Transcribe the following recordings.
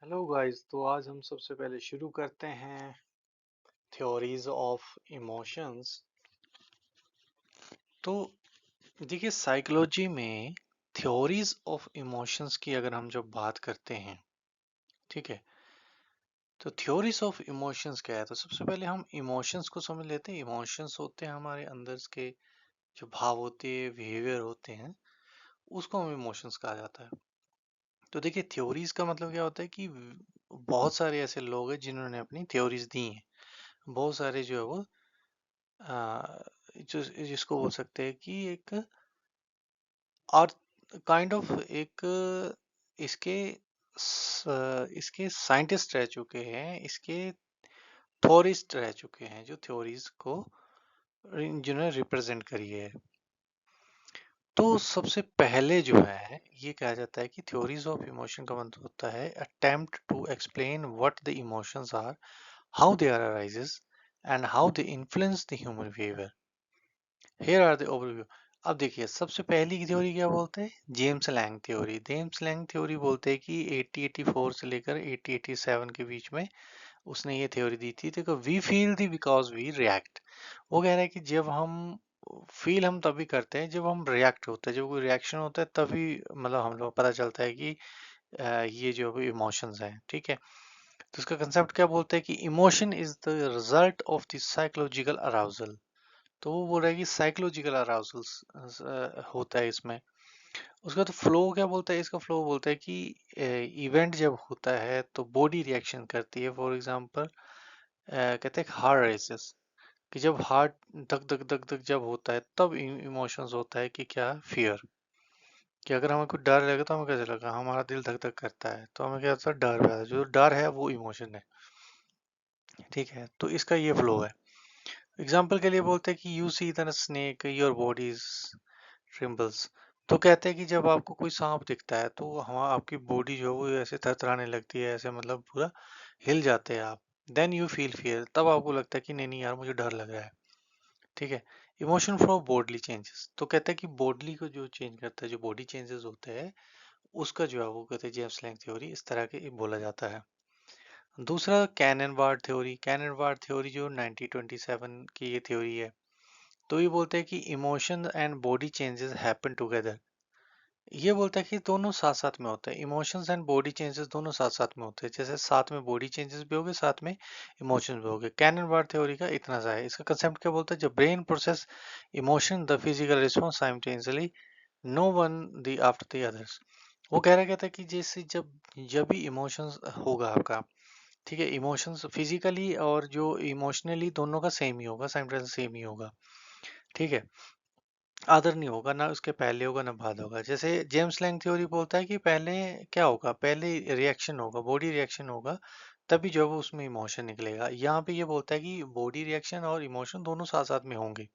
Hello guys. तो आज हम सबसे पहले शुरू करते हैं थ्योरीज ऑफ इमोशंस। तो देखिए, साइकोलॉजी में थ्योरीज ऑफ इमोशंस की अगर हम जब बात करते हैं, ठीक है, तो थ्योरीज ऑफ इमोशंस क्या है। तो सबसे पहले हम इमोशंस को समझ लेते हैं। इमोशंस होते हैं हमारे अंदर के जो भाव होते हैं, बिहेवियर होते हैं, उसको हम इमोशंस कहा जाता है। तो देखिए, थ्योरीज का मतलब क्या होता है कि बहुत सारे ऐसे लोग हैं जिन्होंने अपनी थ्योरीज दी हैं। बहुत सारे जो है वो आ, जिसको बोल सकते हैं कि एक और काइंड ऑफ एक इसके इसके साइंटिस्ट रह चुके हैं, इसके थ्योरिस्ट रह चुके हैं, जो थ्योरीज को जिन्होंने रिप्रेजेंट करी है। तो सबसे पहले जो है ये कहा जाता है कि थ्योरीज ऑफ इमोशन का मतलब होता है attempt to explain what the emotions are, how they are arises and how they influence the human behaviour. Here are the overview। अब देखिए, सबसे पहली की थ्योरी क्या बोलते हैं, James Lang theory. James Lang theory बोलते हैं कि 1884 से लेकर 1887 के बीच में उसने ये थ्योरी दी थी। देखो, we feel the because we react. वो कह रहा है कि जब हम फील हम तभी करते हैं जब हम रिएक्ट होते हैं, जब कोई रिएक्शन होता है तभी मतलब हम लोग पता चलता है कि ये जो इमोशंस हैं, ठीक है। तो इसका कंसेप्ट क्या बोलते हैं कि emotion is the result of the psychological arousal. तो वो बोल रहा है कि साइकोलॉजिकल अराउजल होता है इसमें। उसका तो फ्लो क्या बोलता है, इसका फ्लो बोलता है कि इवेंट जब होता है तो बॉडी रिएक्शन करती है। फॉर एग्जांपल कहते हैं हार्ट रेसेस, कि जब हार्ट धक धक धक धक जब होता है तब इमोशंस होता है कि क्या, फियर। कि अगर हमें कुछ डर लगे तो हमें कैसे लगा, हमारा दिल धक धक करता है तो हमें क्या होता है, डर पैदा। जो डर है वो इमोशन है, ठीक है। तो इसका ये फ्लो है। एग्जाम्पल के लिए बोलते हैं कि you see the snake your body trembles. तो कहते हैं कि जब आपको कोई सांप दिखता है तो हम आपकी बॉडी जो है वो ऐसे थरथराने लगती है, ऐसे मतलब पूरा हिल जाते हैं आप। देन यू फील फियर, तब आपको लगता है कि नहीं नहीं यार मुझे डर लग रहा है, ठीक है। इमोशन फ्रॉम बॉडली चेंजेस, तो कहते हैं कि बॉडली को जो चेंज करता है, जो बॉडी चेंजेस होते हैं, उसका जो है वो कहते हैं जेम्स लैंग थ्योरी, इस तरह के बोला जाता है। दूसरा Cannon Bard theory. Cannon Bard theory जो 1927 की ये थ्योरी है। तो ये बोलते हैं कि emotion and body changes happen together. ये बोलता है कि दोनों साथ साथ में होते हैं, इमोशंस एंड बॉडी चेंजेस दोनों साथ साथ में होते हैं। जैसे साथ में बॉडी चेंजेस भी होंगे, साथ में इमोशंस भी होंगे। कैनन बार्ड थ्योरी का इतना सा है। इसका कंसेप्ट क्या बोलता है, जब brain process emotion the physical response simultaneously, no one the after the others. वो कह रहा कहता है कि जैसे जब जब भी इमोशंस होगा आपका, ठीक है, इमोशंस फिजिकली और जो इमोशनली दोनों का सेम ही होगा, साइमल्टेनियसली सेम ही होगा, ठीक है। आदर नहीं होगा, ना उसके पहले होगा ना बाद होगा। जैसे जेम्स लैंग थ्योरी बोलता है कि पहले क्या होगा, पहले रिएक्शन होगा, बॉडी रिएक्शन होगा, तभी जो है वो उसमें इमोशन निकलेगा। यहाँ पे ये बोलता है कि बॉडी रिएक्शन और इमोशन दोनों साथ साथ में होंगे,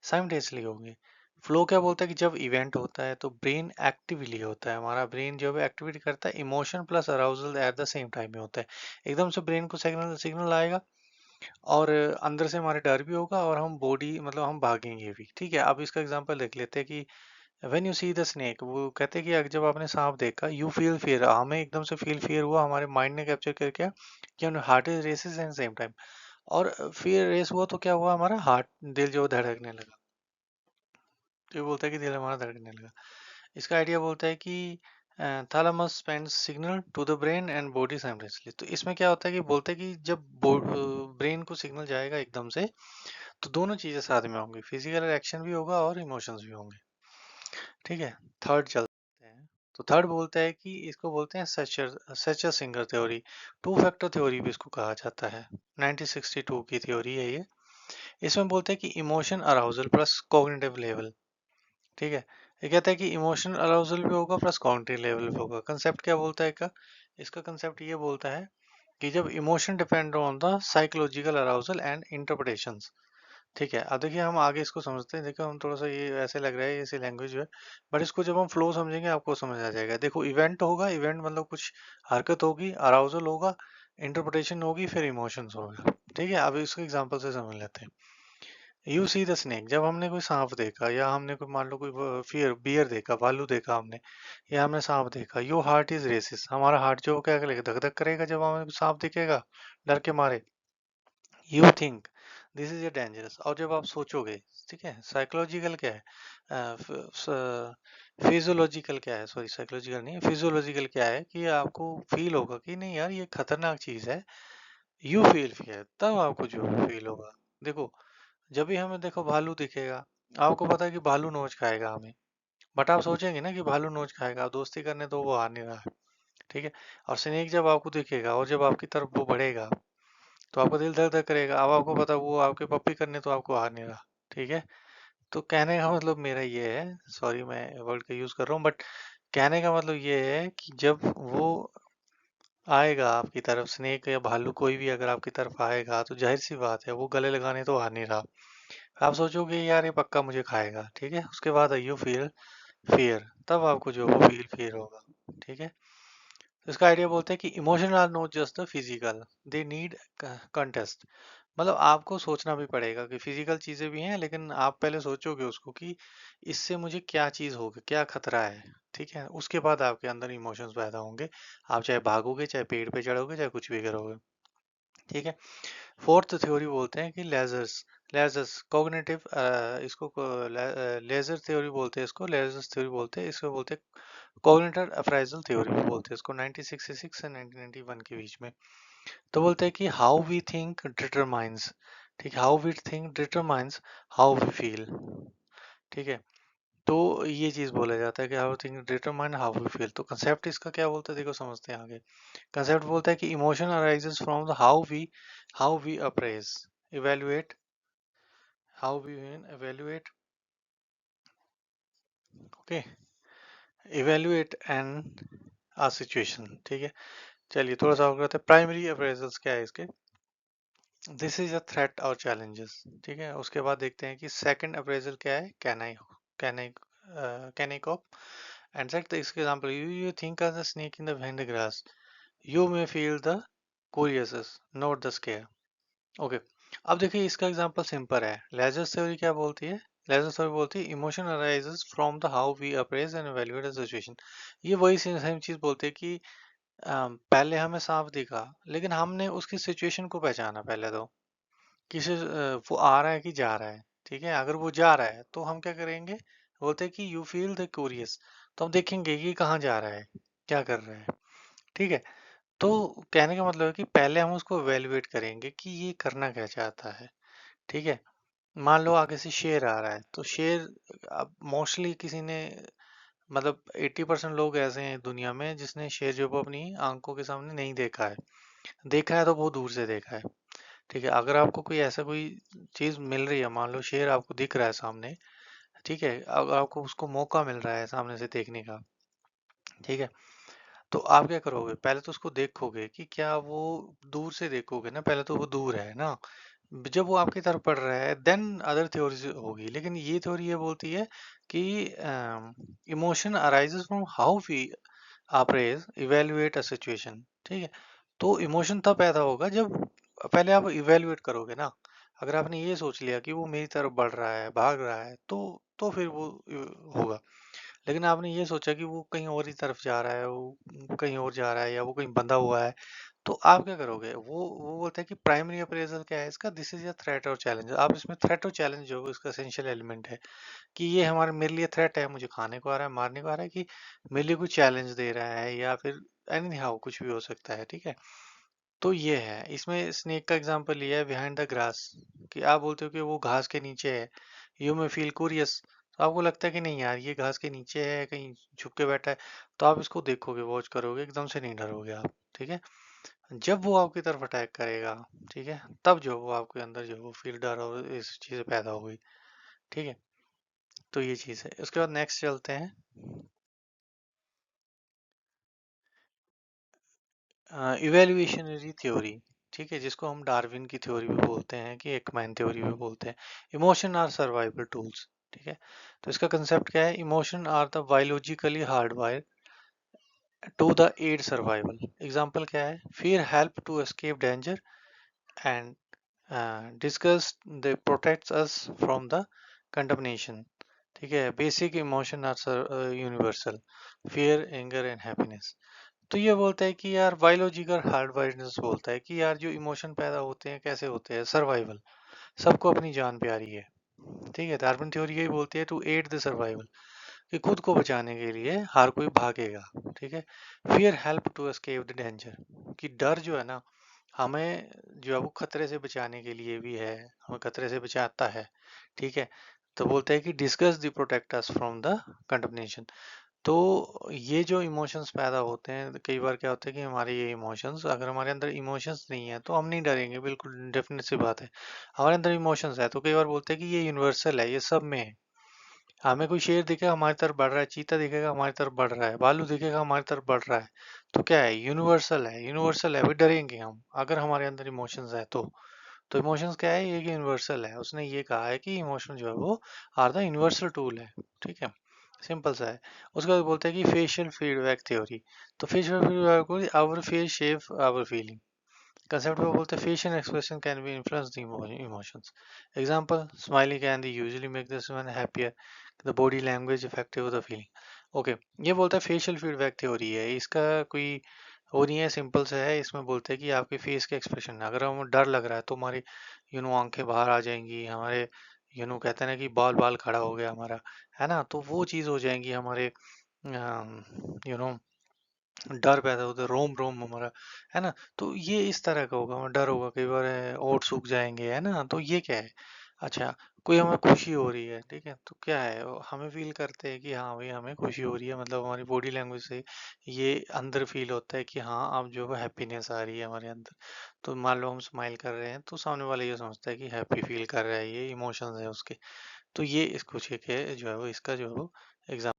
साइमल्टेनियसली होंगे। फ्लो क्या बोलता है कि जब इवेंट होता है तो ब्रेन एक्टिवली होता है, हमारा ब्रेन जो है एक्टिविटी करता है, emotion plus arousal at the same time में होता है। एकदम से ब्रेन को सिग्नल सिग्नल आएगा और अंदर से हमारे डर भी होगा और हम बॉडी मतलब हम भागेंगे भी, ठीक है। अब इसका एग्जांपल देख लेते हैं कि when you see the snake, वो कहते हैं कि जब आपने सांप देखा, यू फील फियर, हमें एकदम से फील फियर हुआ, हमारे माइंड ने कैप्चर कर किया कि हमने heart is races and same time. और फिर रेस हुआ तो क्या हुआ, हमारा हार्ट, दिल जो धड़कने लगा। तो ये बोलता है कि दिल हमारा धड़कने लगा। इसका आइडिया बोलता है कि thalamus sends signal to the brain and body simultaneously. तो इसमें क्या होता है कि बोलते हैं कि जब ब्रेन को सिग्नल जाएगा एकदम से, तो दोनों चीजें साथ में होंगी, फिजिकल रिएक्शन भी होगा और इमोशंस भी होंगे, ठीक है। थर्ड चलते हैं। तो थर्ड बोलता है कि इसको बोलते हैं Sachar singer theory. Two factor theory भी इसको कहा जाता है। 1962 की थ्योरी है ये। इसमें बोलते हैं कि emotion arousal plus cognitive level, ठीक है। ये कहता है कि इमोशनल अराउजल भी होगा प्लस कॉग्निटिव लेवल भी होगा। कंसेप्ट क्या बोलता है इसका, इसका कंसेप्ट ये बोलता है कि जब emotion depend on the psychological arousal and interpretations, ठीक है। अब देखिए हम आगे इसको समझते हैं। देखो हम थोड़ा सा ये ऐसे लग रहा है ऐसी लैंग्वेज जो है, बट इसको जब हम फ्लो समझेंगे आपको समझ आ जाएगा। देखो, इवेंट होगा, इवेंट मतलब कुछ हरकत होगी, अराउजल होगा, इंटरप्रिटेशन होगी, फिर इमोशंस होगा, ठीक है। अब इसको एग्जांपल से समझ लेते हैं। यू सी द स्नेक, जब हमने कोई सांप देखा या हमने कोई मान लो कोई फियर बियर देखा, भालू देखा हमने, या हमने सांप देखा, योर हार्ट इज रेसिस, हमारा हार्ट जो क्या करेगा, धक धक करेगा जब हमें सांप दिखेगा डर के मारे। You think this is a dangerous, और जब आप सोचोगे, ठीक है, साइकोलॉजिकल क्या है, फिजियोलॉजिकल क्या है, सॉरी साइकोलॉजिकल नहीं, फिजियोलॉजिकल क्या है कि आपको फील होगा कि नहीं यार ये खतरनाक चीज है, यू फील फियर, तब आपको जो फील होगा। देखो, जब भी हमें देखो भालू दिखेगा, आपको पता है कि भालू नोच खाएगा हमें, बट आप सोचेंगे ना कि भालू नोच खाएगा, आप दोस्ती करने तो वो आ नहीं रहा है, ठीक है। और स्नेक जब आपको दिखेगा और जब आपकी तरफ वो बढ़ेगा तो आपका दिल धक धक करेगा, अब आपको पता वो आपके पप्पी करने तो आपको आ नहीं रहा, ठीक है। तो कहने का मतलब मेरा ये है, सॉरी मैं वर्ड का यूज कर रहा हूँ, बट कहने का मतलब ये है कि जब वो आएगा आपकी तरफ, स्नेक या भालू कोई भी अगर आपकी तरफ आएगा तो जाहिर सी बात है वो गले लगाने तो आ नहीं रहा, आप सोचोगे यार ये पक्का मुझे खाएगा, ठीक है। उसके बाद यू फील फियर, तब आपको जो वो फील फियर होगा, ठीक है। तो इसका आइडिया बोलते हैं कि emotion are not just the physical, they need context. मतलब आपको सोचना भी पड़ेगा कि फिजिकल चीजें भी हैं, लेकिन आप पहले सोचोगे उसको कि इससे मुझे क्या चीज होगी, क्या खतरा है, ठीक है। उसके बाद आपके अंदर इमोशंस पैदा होंगे, आप चाहे भागोगे, चाहे पेड़ पे चढ़ोगे, चाहे कुछ भी करोगे, ठीक है। फोर्थ थ्योरी बोलते हैं कि लेजर्स, लेजर्स कॉग्निटिव, इसको लेजर थ्योरी बोलते हैं, इसको लेजर्स थ्योरी बोलते हैं, इसको बोलते हैं कॉग्निटिव अप्राइजल थ्योरी भी बोलते हैं इसको, 1966 से 1991 के बीच में। तो बोलते हैं कि हाउ वी थिंक डिटरमाइंस, ठीक है, how we think determines how we feel, ठीक है। तो ये चीज बोला जाता है कि how think determine how we feel. तो कंसेप्ट इसका क्या बोलता है, देखो समझते हैं आगे। कंसेप्ट बोलता है कि emotion arises from the how we appraise, evaluate, how we evaluate, okay, evaluate and a situation, ठीक है। चलिए थोड़ा सा और करते हैं, प्राइमरी अप्रेजल्स क्या है इसके, दिस इज अ थ्रेट और चैलेंजेस, ठीक है। उसके बाद देखते हैं कि सेकंड अप्रेजल क्या है, can I can I cope, and set इसके example, you think as a snake in the grass, you may feel the curiousness not the scare, okay. अब देखिए इसका एग्जांपल सिंपल है, लेजर थ्योरी क्या बोलती है, लेजर थ्योरी बोलती है emotion arises from the how we appraise and evaluate a situation। ये वही सेम चीज बोलते हैं कि पहले हमें सांप दिखा, लेकिन हमने उसकी सिचुएशन को पहचाना पहले, तो किसी वो आ रहा है कि जा रहा है, ठीक है। अगर वो जा रहा है तो हम क्या करेंगे, बोलते हैं कि यू फील द क्यूरियस, तो हम देखेंगे कि कहाँ जा रहा है, क्या कर रहा है, ठीक है। तो कहने का मतलब है कि पहले हम उसको एवेल्युएट करेंगे कि ये करना क्या चाहता है, ठीक है। मान लो आगे से शेर आ रहा है, तो शेर, अब मोस्टली किसी ने, मतलब 80% लोग ऐसे हैं दुनिया में जिसने शेर जो को अपनी आंखों के सामने नहीं देखा है, देखा है तो बहुत दूर से देखा है, ठीक है। अगर आपको कोई ऐसा कोई चीज मिल रही है, मान लो शेर आपको दिख रहा है सामने, ठीक है, अगर आपको उसको मौका मिल रहा है सामने से देखने का, ठीक है, तो आप क्या करोगे, पहले तो उसको देखोगे कि क्या वो, दूर से देखोगे ना, पहले तो वो दूर है ना, जब वो आपकी तरफ पड़ रहा है देन अदर थ्योरीज होगी, लेकिन ये थ्योरी ये बोलती है कि emotion arises from how we appraise evaluate a situation, ठीक है। तो इमोशन तब पैदा होगा जब पहले आप इवेल्युएट करोगे ना, अगर आपने ये सोच लिया कि वो मेरी तरफ बढ़ रहा है, भाग रहा है, तो फिर वो होगा। लेकिन आपने ये सोचा कि वो कहीं और ही तरफ जा रहा है, वो कहीं और जा रहा है, या वो कहीं बंधा हुआ है, तो आप क्या करोगे, वो बोलता है कि प्राइमरी अप्रेजल क्या है इसका, दिस इज अ थ्रेट और चैलेंज। आप इसमें थ्रेट और चैलेंज जो इसका एसेंशियल एलिमेंट है, कि ये हमारे मेरे लिए थ्रेट है, मुझे खाने को आ रहा है, मारने को आ रहा है, कि मेरे लिए कुछ चैलेंज दे रहा है, या फिर एनी हाउ कुछ भी हो सकता है, ठीक है। तो ये है, इसमें स्नेक का एग्जांपल लिया है बिहाइंड द ग्रास, कि आप बोलते हो कि वो घास के नीचे है, यू में फील क्यूरियस, तो आपको लगता है कि नहीं यार ये घास के नीचे है, कहीं छुप के बैठा है, तो आप इसको देखोगे, वॉच करोगे, एकदम से नहीं डरोगे आप, ठीक है। जब वो आपकी तरफ अटैक करेगा, ठीक है, तब जो वो आपके अंदर जो वो फील डर और इस चीज पैदा हो गई, ठीक है। तो ये चीज है, उसके बाद नेक्स्ट चलते हैं, इवेल्युएशनरी थ्योरी, ठीक है, जिसको हम डार्विन की थ्योरी भी बोलते हैं, कि एकमैन थ्योरी भी बोलते हैं। इमोशन आर सर्वाइवल टूल्स, ठीक है। तो इसका कंसेप्ट क्या है, emotion are the biologically hardwire to the aid survival. Example क्या है, fear help to escape danger, and disgust the protects us from the contamination. ठीक है, basic emotion are universal, fear, anger and happiness. तो ये बोलता है कि यार बायोलॉजिकल हार्डवायर्डनेस बोलता है कि यार जो इमोशन पैदा होते हैं कैसे होते हैं, सर्वाइवल, सबको अपनी जान प्यारी है। ठीक है, डार्विन थ्योरी यही बोलती है टू एड द सर्वाइवल, कि खुद को बचाने के लिए हर कोई भागेगा। ठीक है, fear help to escape the danger, कि डर जो है ना हमें जो है वो खतरे से बचाने के लिए भी है, हमें खतरे से बचाता है। ठीक है, तो बोलते हैं कि discuss the protect us from the contamination. तो ये जो इमोशंस पैदा होते हैं, कई बार क्या होता है कि हमारे ये इमोशंस, अगर हमारे अंदर इमोशंस नहीं है तो हम नहीं डरेंगे, बिल्कुल डेफिनेट सी बात है। हमारे अंदर इमोशंस है तो कई बार बोलते हैं कि ये यूनिवर्सल है, ये सब में है। हमें कोई शेर दिखेगा हमारी तरफ बढ़ रहा है, चीता दिखेगा हमारी तरफ बढ़ रहा है, भालू दिखेगा हमारी तरफ बढ़ रहा है, तो क्या है, यूनिवर्सल है, यूनिवर्सल है, भी डरेंगे हम अगर हमारे अंदर इमोशंस है तो इमोशंस क्या है, ये कि यूनिवर्सल है। उसने ये कहा है कि इमोशन जो है वो आर द यूनिवर्सल टूल है। ठीक है, सिंपल सा है। उसके बाद बोलते हैं कि फेशियल फीडबैक थ्योरी। तो फेशियल फीडबैक को our face shape our feeling concept में बोलते हैं facial expression can be influence the emotions. Example, smiley can the usually make this one happier, the body language effective the feeling. Okay, ये बोलता है facial feedback theory है, इसका कोई वो नहीं है, सिंपल सा है। इसमें बोलते हैं कि आपके फेस के एक्सप्रेशन, अगर हमें डर लग रहा है तो हमारी आंखें बाहर आ जाएंगी, हमारे कहते हैं ना कि बाल बाल खड़ा हो गया हमारा, है ना, तो वो चीज़ हो जाएंगी हमारे, यू नो डर पैदा होता है, रोम रोम हमारा, है ना। तो ये इस तरह का होगा, हमें डर होगा, कई बार ओट सूख जाएंगे, है ना। तो ये क्या है, अच्छा, कोई हमें खुशी हो रही है, ठीक है, तो क्या है, हमें फील करते हैं कि हाँ भाई हमें खुशी हो रही है, मतलब हमारी बॉडी लैंग्वेज से ये अंदर फील होता है कि हाँ अब जो है हैप्पीनेस आ रही है हमारे अंदर। तो मान लो हम स्माइल कर रहे हैं तो सामने वाला ये समझता है कि हैप्पी फील कर रहा है, ये इमोशंस है उसके। तो ये इसको के जो है वो इसका जो है वो एग्जाम्पल।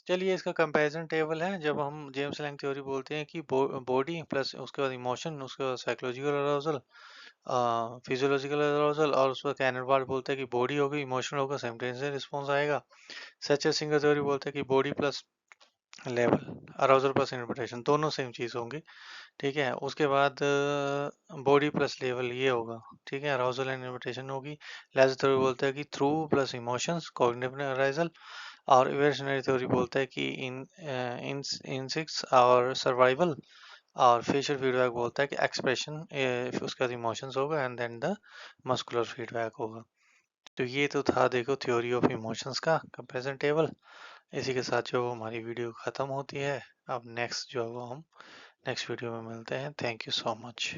चलिए, इसका कंपैरिजन टेबल है। जब हम जेम्स लैंग थ्योरी बोलते हैं कि बॉडी प्लस उसके बाद इमोशन, उसके बाद साइकोलॉजिकल अराउजल, फिजियोलॉजिकल अराउजल, और उसके बाद कैनरबार्ट बोलते हैं कि बॉडी होगी, इमोशन होगा, साइमल्टेनियस रिस्पॉन्स आएगा। सच सिंगर थ्योरी बोलते हैं कि body plus level, arousal plus interpretation, दोनों सेम चीज होंगी। ठीक है, उसके बाद बॉडी प्लस लेवल ये होगा, ठीक है, अराउजल एंड इंटरप्रिटेशन होगी। लेजर थ्योरी बोलता है कि through plus emotions, cognitive arousal. और इवोल्यूशनरी थ्योरी बोलता है कि इन इंसेक्ट्स और सर्वाइवल। और फेशियल फीडबैक बोलता है कि एक्सप्रेशन, उसके बाद इमोशंस होगा and then the muscular feedback होगा। तो ये तो था, देखो, थ्योरी ऑफ इमोशंस का कंपैरिजन टेबल। इसी के साथ जो हमारी वीडियो ख़त्म होती है। अब नेक्स्ट जो है वो हम नेक्स्ट वीडियो में मिलते हैं। Thank you so much.